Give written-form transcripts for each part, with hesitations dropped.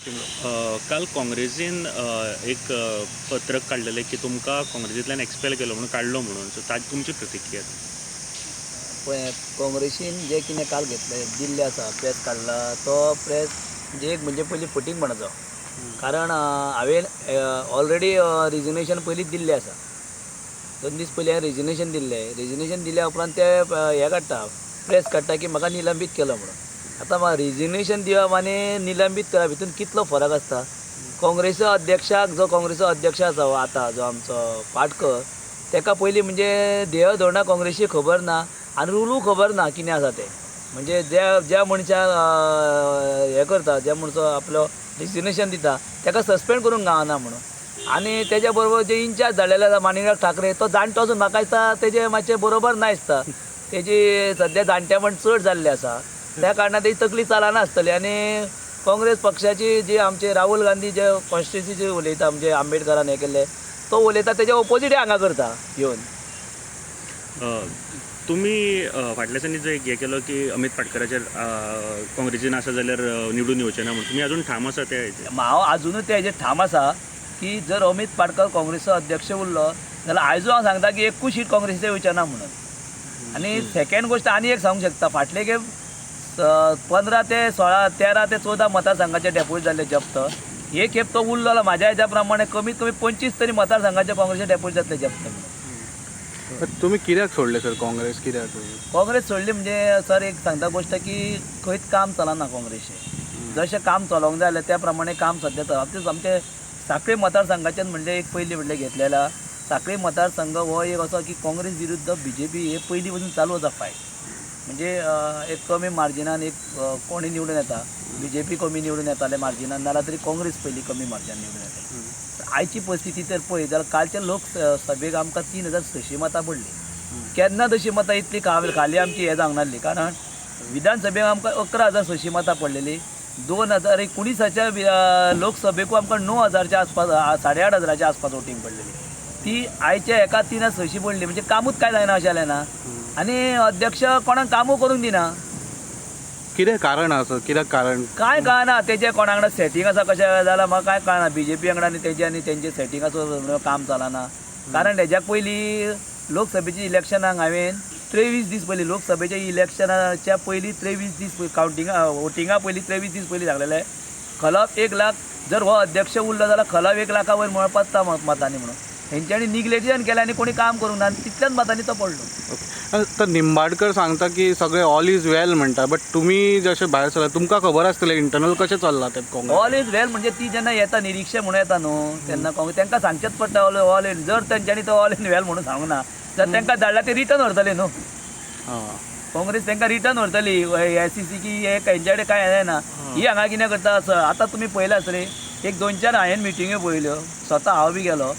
काल काँग्रेसीन एक पत्रक काडलेलें की तुमकां काँग्रेसींतल्यान एक्सपेल केलो म्हणून काडलो म्हणून. सो ताजी तुमची प्रतिक्रिया. पळय काँग्रेसीन जे कितें काल घेतले दिल्ले आसा प्रेस काडला तो प्रेस म्हणजे एक म्हणजे पयलीं फटींगपणाचो. कारण हांवें ऑलरेडी रिजिग्नेशन पयलींच दिल्लें आसा. 2 दीस पयलीं हांवें रिजिग्नेशन दिल्या उपरांत ते हे काडटा प्रेस काडटा की म्हाका निलंबीत केलो म्हणून. आतां म्हाका रिजिग्नेशन दिवप आनी निलंबीत करप हितून कितलो फरक आसता. काँग्रेसचो अध्यक्षाक जो काँग्रेसचो अध्यक्ष आसा आतां जो आमचो पाटकर ताका पयलीं म्हणजे ध्येय धोरणां काँग्रेसची खबर ना आनी रुलू खबर ना कितें आसा तें. म्हणजे ज्या मनशाक हे करता ज्या मनसो आपलो रिजिग्नेशन दिता ताका सस्पेंड करूंक गावना म्हणून. आनी तेज्या बरोबर जे इन्चार्ज धाडलेले आसा माणिकराव ठाकरे तो जाणटो असून म्हाका दिसता तेजे मातशें बरोबर ना दिसता. तेजी सद्या जाणटेपण चड जाल्लें आसा त्या कारणान तेजी तकली चलना आसतली. आनी काँग्रेस पक्षाची जी आमचे राहुल गांधी जे कॉन्स्टिट्युन्सी उलयता म्हणजे आंबेडकरान हें केल्लें तो उलयता तेजे ऑपोजीट हांगा करता येवन. तुमी फाटल्या दिसांनी जो एक हें केलो की अमित पाटकराचेर काँग्रेसीन आसा जाल्यार निवडून येवचे ना म्हणून तुमी अजून ठाम आसा ते हेचेर? हांव अजुनूय ते हेजेर ठाम आसा की जर अमित पाटकर काँग्रेसचो अध्यक्ष उरलो जाल्यार आयजू हांव सांगता की एकूय सीट काँग्रेसीचें वयचें ना म्हणून. आनी सेकेंड गोश्ट आनी एक सांगूंक शकता फाटले खेप 15 ते 16 13 ते 14 मतदारसंघाचे डेप्युटी जाल्ले जप्त. हे खेप तो उरलो म्हाज्या हेज्या प्रमाणे कमीत कमी 25 तरी मतदारसंघाचे काँग्रेसचे डेप्युटी जातले जप्त. तुम्ही कित्याक सोडले सर काँग्रेस? कित्याक काँग्रेस सोडली म्हणजे सर एक सांगता गोश्ट की खंयच काम चलना काँग्रेसचें. जशें काम चलोवंक जाय जाल्यार त्या प्रमाणे काम सद्या चलता. आमचे सांखळी मतदारसंघाच्यान म्हणजे एक पयलीं म्हणलें घेतलेला सांखळी मतदारसंघ हो एक असो की काँग्रेस विरुद्ध BJP हे पयलीं पासून चालू आसा फायट. म्हणजे एक कमी मार्जिनान एक कोणी निवडून येता BJP कमी निवडून येताले मार्जिनान नाल्यार तरी काँग्रेस पयलीं कमी मार्जिनान निवडून येता. आयची परिस्थिती तर पळय जाल्यार कालच्या लोकसभेक आमकां 3600 मतां पडली. केन्ना तशी मतां इतली खाली आमची हे जावंक नासली. कारण विधानसभेक आमकां 11,600 मतां पडलेली. 2019च्या लोकसभेकूय आमकां 9,000च्या आसपास 8,500च्या आसपास वोटींग पडलेली. ती आयच्या एका 3,600 पडली. म्हणजे कामूच काय जायना अशें जालें ना. आनी अध्यक्ष कोणाक कामू करूंक दिना. कितें कारण आसा? कित्याक कारण कांय कळना. तेजे कोणा वांगडा सेटींग आसा कशें जाल्यार म्हाका कांय कळना. BJP वांगडा आनी तेंचे सेटींगाचो काम चलना. कारण हेज्याक पयलीं लोकसभेची इलेक्शनाक हांवें 23 दीस पयलीं लोकसभेच्या इलेक्शनाच्या पयलीं 23 दीस वोटिंगा पयलीं 23 दीस पयलीं सांगलेलें खलप 1 लाख जर हो अध्यक्ष उरलो जाल्यार खलप 1 लाखा वयर मेळपाचता मतांनी म्हणून. हेंच्यांनी निग्लेजन केलें आनी कोणी काम करूंक ना आनी तितल्याच मतांनी तो पडलो. तर निंबाडकर सांगता की सगळे ऑल इज वेल म्हणटा. बट तुम्ही जशे भायर सरला तुमकां खबर आसतलें इंटरनल कशें चल्लां तें काँग्रेस? ऑल इज वेल म्हणजे ती जेन्ना येता निरीक्षक म्हणून येता न्हू तेन्ना तांकां सांगचेच पडटा ऑल इन. जर तेंच्यांनी तो ऑल इन वेल म्हणून सांगूंक ना जाल्यार तांकां धाडल्यार ते रिटर्न व्हरतले न्हू. काँग्रेस तांकां रिटर्न व्हरतली. SCC की हे हेंच्या कडेन कांय जायना. ही हांगा कितें करता आतां तुमी पळयलां आसतलें एक 2-4 हांवें मिटिंग्यो पळयल्यो स्वता हांव बी गेलो.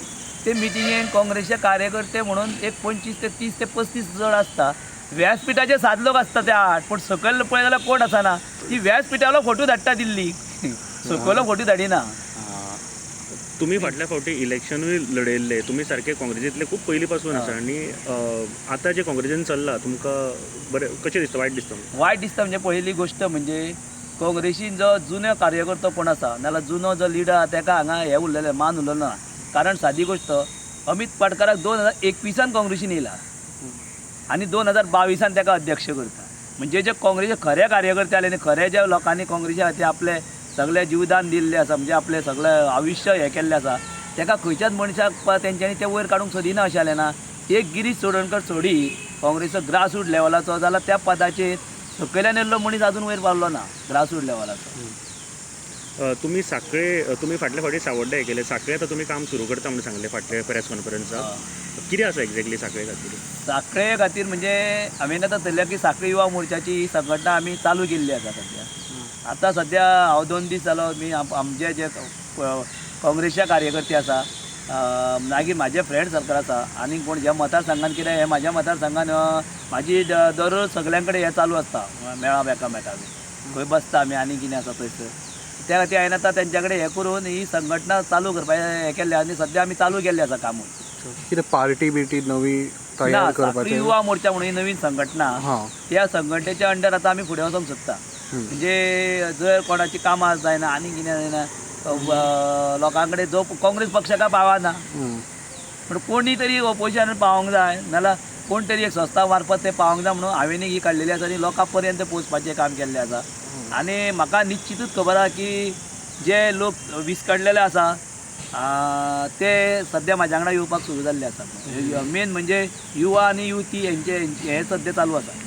ते मिटिंगेक काँग्रेसचे कार्यकर्ते म्हणून एक 25 ते 30 ते 35 जण आसता. व्यासपीठाचे 7 लोक आसता ते 8 पूण सकयल पळय जाल्यार कोण आसना. ती व्यासपीठालो फोटो धाडटा दिल्ली सकयलो फोटो धाडिना. तुमी फाटल्या फावटी इलेक्शनूय लडयल्ले. तुमी सारके काँग्रेसींतले खूब पयलीं पासून आसा आनी आतां जे काँग्रेसीन चल्लां तुमकां बरें कशें दिसता? वायट दिसता? वायट दिसता म्हणजे पयली गोश्ट म्हणजे काँग्रेसीन जो जुनो कार्यकर्तो कोण आसा नाल्यार जुनो जो लिडर आसा ताका हांगा हे उरलेलें मान उरलेलो ना. कारण सादी गोश्ट अमित पाटकराक 2021 काँग्रेसीन येयला आनी 2022 ताका अध्यक्ष करता. म्हणजे जे काँग्रेसीचे खरे कार्यकर्ते जाले आनी खरे ज्या लोकांनी काँग्रेसी खातीर आपले सगळे जीवदान दिल्लें आसा म्हणजे आपलें सगळें आयुश्य हें केल्लें आसा ताका खंयच्याच मनशाक तेंच्यांनी ते वयर काडूंक सोदिना अशें जालें ना. एक गिरीश चोडणकर सोडी काँग्रेसचो ग्रासरूट लेवलाचो जाल्यार त्या पदाचेर सकयल्यान येयल्लो मनीस अजून वयर पावलो ना ग्रासरूट लेवलाचो. तुमी फाटल्या फावटी सावड्डे हे केले. सांखळे आतां तुमी काम सुरू करता म्हणून सांगलें फाटले प्रेस कॉन्फरन्साक. कितें आसा एक्झॅक्टली सांखळे खातीर? सांखळे खातीर म्हणजे हांवें आतां धरल्या की सांखळी युवा मोर्चाची संघटना आमी चालू केल्ली आसा सद्या. आतां सद्या हांव 2 दीस जालो मी आमचे जे काँग्रेसचे कार्यकर्ते आसा मागीर म्हाजे फ्रेंड सर्कल आसा आनी कोण ह्या मतदारसंघान कितें हे म्हाज्या मतदारसंघान म्हाजी दररोज सगळ्यां कडेन हें चालू आसता मेळप एकामेकाक. खंय बसता आमी आनी कितें आसा थंयसर त्या खातीर हांवें आतां तेंच्या कडेन हें करून ही संघटना चालू करपाचें हें केल्लें आनी सद्या आमी चालू केल्लें आसा कामूय. कितें पार्टी बिटी नवी तयार करपाचें? युवा मोर्चा म्हणून ही नवीन संघटना त्या संघटनेच्या अंडर आतां आमी फुडें वचूंक सोदता. म्हणजे जर कोणाची कामां जायना आनी कितें जायना लोकां कडेन जो काँग्रेस पक्षाक पावना पण कोणी तरी ऑपोजिशनान पावोंक जाय नाल्यार कोण तरी एक संस्था मार्फत ते पावोंक जाय म्हणून हांवें ही काडलेली आसा आनी लोकां पर्यंत पोचपाचें काम केल्लें आसा आनी म्हाका निश्चितूच खबर आसा की जे लोक विस्कडलेले आसा ते सध्या म्हाज्या वांगडा येवपाक सुरू जाल्ले आसा मेन म्हणजे युवा आनी युवती हें सध्या चालू आसा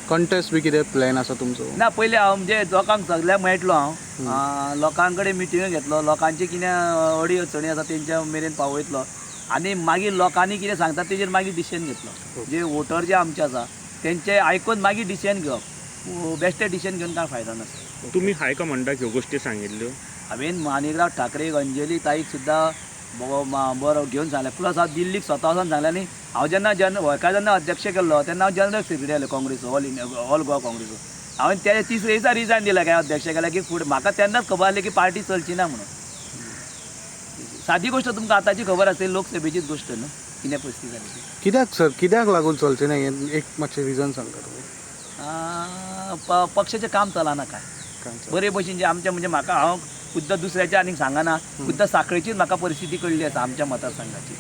कंटेस्ट बी कितें प्लॅन आसा तुमचो ना पयलीं हांव म्हणजे लोकांक सगळ्यांक मेळटलो हांव लोकां कडेन मिटिंग घेतलो लोकांची कितें अडी अडचणी आसा तेंच्या मेरेन पावयतलो आनी मागीर लोकांनी कितें सांगता तेजेर मागीर डिसिजन घेतलो जे वोटर जे आमचे आसा तेंचे आयकून मागीर डिसिजन घेवप बेश्टे डिसिजन घेवन कांय फायदो नासता तुम्ही हायकमांडाक ह्यो गोश्टी सांगिल्ल्यो हांवें माणिकराव ठाकरेक अंजली ताईक सुद्दां बरो घेवन सांगलें प्लस हांव दिल्लीक स्वता वचून सांगलें आनी हांव जेन्ना अध्यक्ष केल्लो तेन्ना हांव जनरल सेक्रेटरी आसलो काँग्रेस ऑल गोवा काँग्रेसो हांवें त्या तिसऱ्या दिसा रिजायन दिला काय अध्यक्ष केल्या की फुडें म्हाका तेन्नाच खबर आसली की पार्टी चलची ना म्हणून सादी गोश्ट तुमकां आतांची खबर आसली लोकसभेचीच गोश्ट न्हू कितें परिस्थिती जाली कित्याक सर कित्याक लागून चलचें ना हें एक मातशें रिजन सांगता तुमी पक्षाचें काम चलना काय बरे भशेन जे आमचे म्हणजे म्हाका हांव खुद्द दुसऱ्याच्या आनीक सांगना खुद्द साखळेचीच म्हाका परिस्थिती कळ्ळी आसा आमच्या मतदारसंघाची